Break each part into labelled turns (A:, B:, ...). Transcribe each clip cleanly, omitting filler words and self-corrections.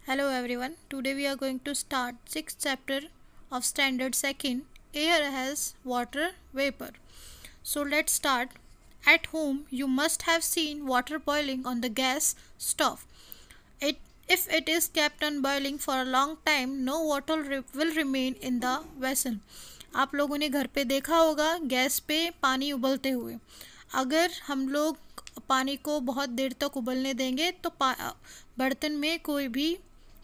A: Hello everyone. Today we are going to start 6th chapter of standard second. Air has water vapor. So let's start. At home you must have seen water boiling on the gas stove. It if it is kept on boiling for a long time, no water will remain in the vessel. आप लोगों ने घर पे देखा होगा gas पे पानी उबलते हुए. अगर हम लोग पानी को बहुत देर तक उबलने देंगे तो बर्तन में कोई भी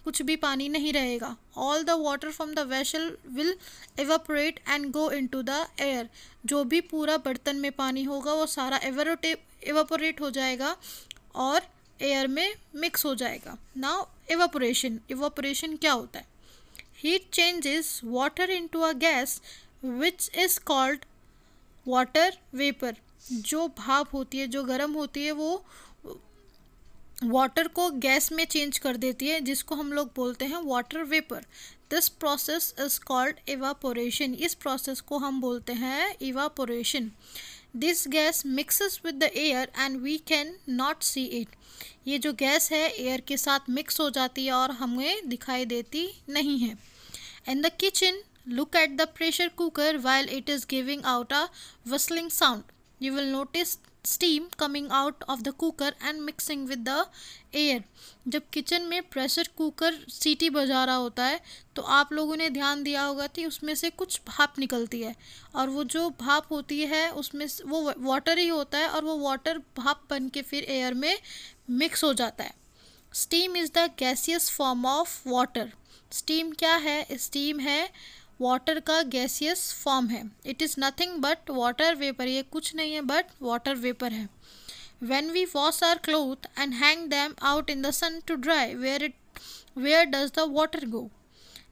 A: कुछ भी पानी नहीं रहेगा. All the water from the vessel will evaporate and go into the air. जो भी पूरा बर्तन में पानी होगा वो सारा एवापोरेट हो जाएगा और एयर में मिक्स हो जाएगा. Now evaporation. एवापोरेशन क्या होता है? Heat changes water into a gas which is called water vapour. जो भाप होती है, जो गर्म होती है, वो वाटर को गैस में चेंज कर देती है, जिसको हम लोग बोलते हैं water vapour. This process is called evaporation. इस प्रोसेस को हम बोलते हैं evaporation. This gas mixes with the air and we can not see it. ये जो गैस है एयर के साथ मिक्स हो जाती है और हमें दिखाई देती नहीं है. In the kitchen look at the pressure cooker while it is giving out a whistling sound. You will notice steam coming out of the cooker and mixing with the air. जब किचन में pressure cooker सीटी बजा रहा होता है तो आप लोगों ने ध्यान दिया होगा कि उसमें से कुछ भाप निकलती है और वो जो भाप होती है उसमें वो वाटर ही होता है और वो वाटर भाप बन के फिर एयर में मिक्स हो जाता है. Steam is the gaseous form of water. Steam क्या है? स्टीम है वाटर का गैसियस फॉर्म है. It is nothing but water vapour. ये कुछ नहीं है बट वाटर वेपर है. When we wash our clothes and hang them out in the sun to dry, where does the water go?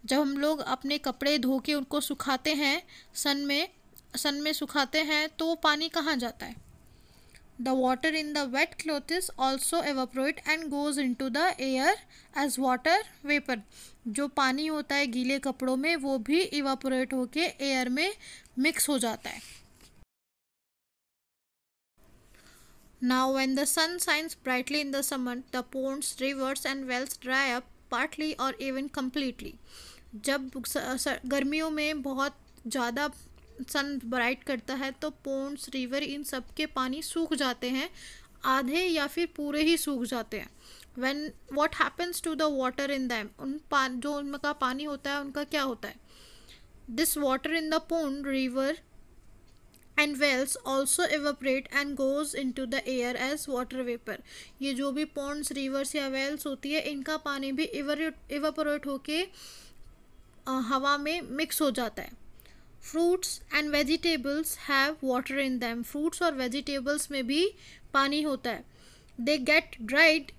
A: जब हम लोग अपने कपड़े धो के उनको सुखाते हैं सन में सुखाते हैं तो वो पानी कहाँ जाता है? The water in the wet clothes also evaporate and goes into the air as water vapor. जो पानी होता है गीले कपड़ों में वो भी इवापोरेट होके एयर में मिक्स हो जाता है. Now when the sun shines brightly in the summer, the ponds, rivers and wells dry up partly or even completely. जब गर्मियों में बहुत ज़्यादा सन ब्राइट करता है तो पोन्ड्स, रिवर, इन सब के पानी सूख जाते हैं, आधे या फिर पूरे ही सूख जाते हैं. When what happens to the water in them? जो उनका पानी होता है उनका क्या होता है? This water in the pond, river and wells also evaporate and goes into the air as water vapor. ये जो भी ponds, rivers या wells होती है इनका पानी भी evaporate होके हवा में मिक्स हो जाता है. Fruits and vegetables have water in them. Fruits और वेजिटेबल्स में भी पानी होता है. They get dried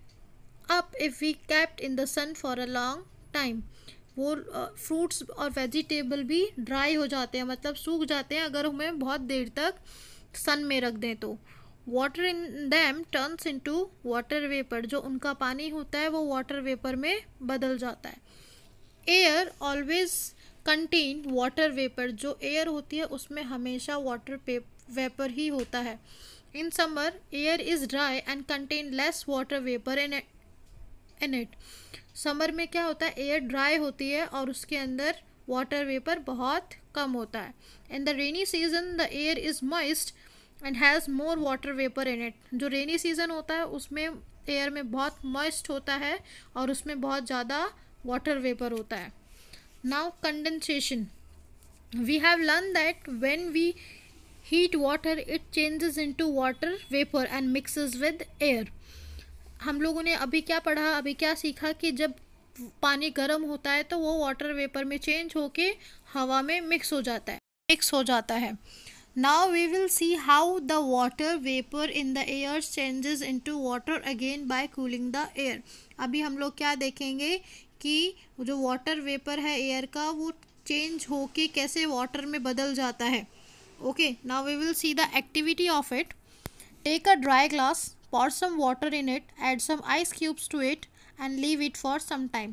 A: up if we kept in the sun for a long time. वो फ्रूट्स और वेजिटेबल भी ड्राई हो जाते हैं, मतलब सूख जाते हैं अगर हमें बहुत देर तक सन में रख दें तो. Water in them turns into water vapour. जो उनका पानी होता है वो वाटर वेपर में बदल जाता है. Air always contain water vapour. जो एयर होती है उसमें हमेशा वाटर वेपर ही होता है. In summer air is dry and contain less water vapour in it. Summer में क्या होता है? एयर ड्राई होती है और उसके अंदर वाटर वेपर बहुत कम होता है. In the rainy season the air is moist and has more water vapour in it. जो रेनी सीजन होता है उसमें एयर में बहुत मॉइस्ट होता है और उसमें बहुत ज़्यादा वाटर वेपर होता है. Now condensation. We have learned that when we heat water it changes into water vapor and mixes with air. हम लोगों ने अभी क्या पढ़ा, अभी क्या सीखा कि जब पानी गर्म होता है तो वो वाटर वेपर में चेंज होके हवा में मिक्स हो जाता है. Now we will see how the water vapor in the air changes into water again by cooling the air. अभी हम लोग क्या देखेंगे कि जो वाटर वेपर है एयर का वो चेंज होके कैसे वाटर में बदल जाता है. Okay, now we will see the activity of it. Take a dry glass, pour some water in it, add some ice cubes to it and leave it for some time.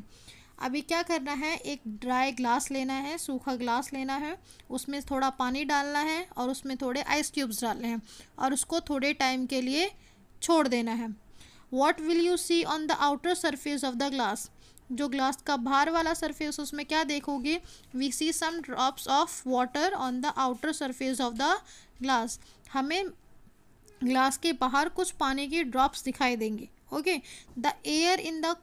A: अभी क्या करना है? एक dry glass लेना है, सूखा glass लेना है, उसमें थोड़ा पानी डालना है और उसमें थोड़े आइस क्यूब्स डालने हैं और उसको थोड़े टाइम के लिए छोड़ देना है. What will you see on the outer surface of the glass? जो ग्लास का बाहर वाला सरफेस उसमें क्या देखोगे, we see some drops of water on the outer surface of the glass. हमें ग्लास के बाहर कुछ पानी की ड्रॉप्स दिखाई देंगे। Okay, the air in the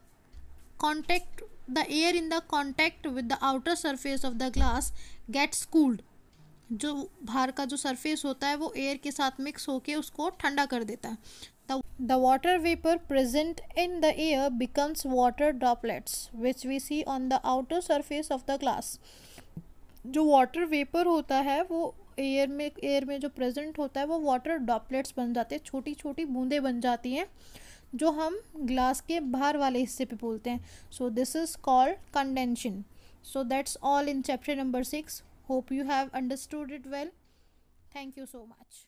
A: contact the air in the contact with the outer surface of the glass gets cooled। जो बाहर का जो सरफेस होता है वो एयर के साथ मिक्स होके उसको ठंडा कर देता है। The water vapour present in the air becomes water droplets which we see on the outer surface of the glass. जो वाटर वेपर होता है वो एयर में जो प्रेजेंट होता है वो वाटर ड्रॉपलेट्स बन जाते हैं, छोटी छोटी बूंदें बन जाती हैं जो हम ग्लास के बाहर वाले हिस्से पे बोलते हैं। So this is called condensation. So that's all in chapter number 6। Hope you have understood it well. Thank you so much.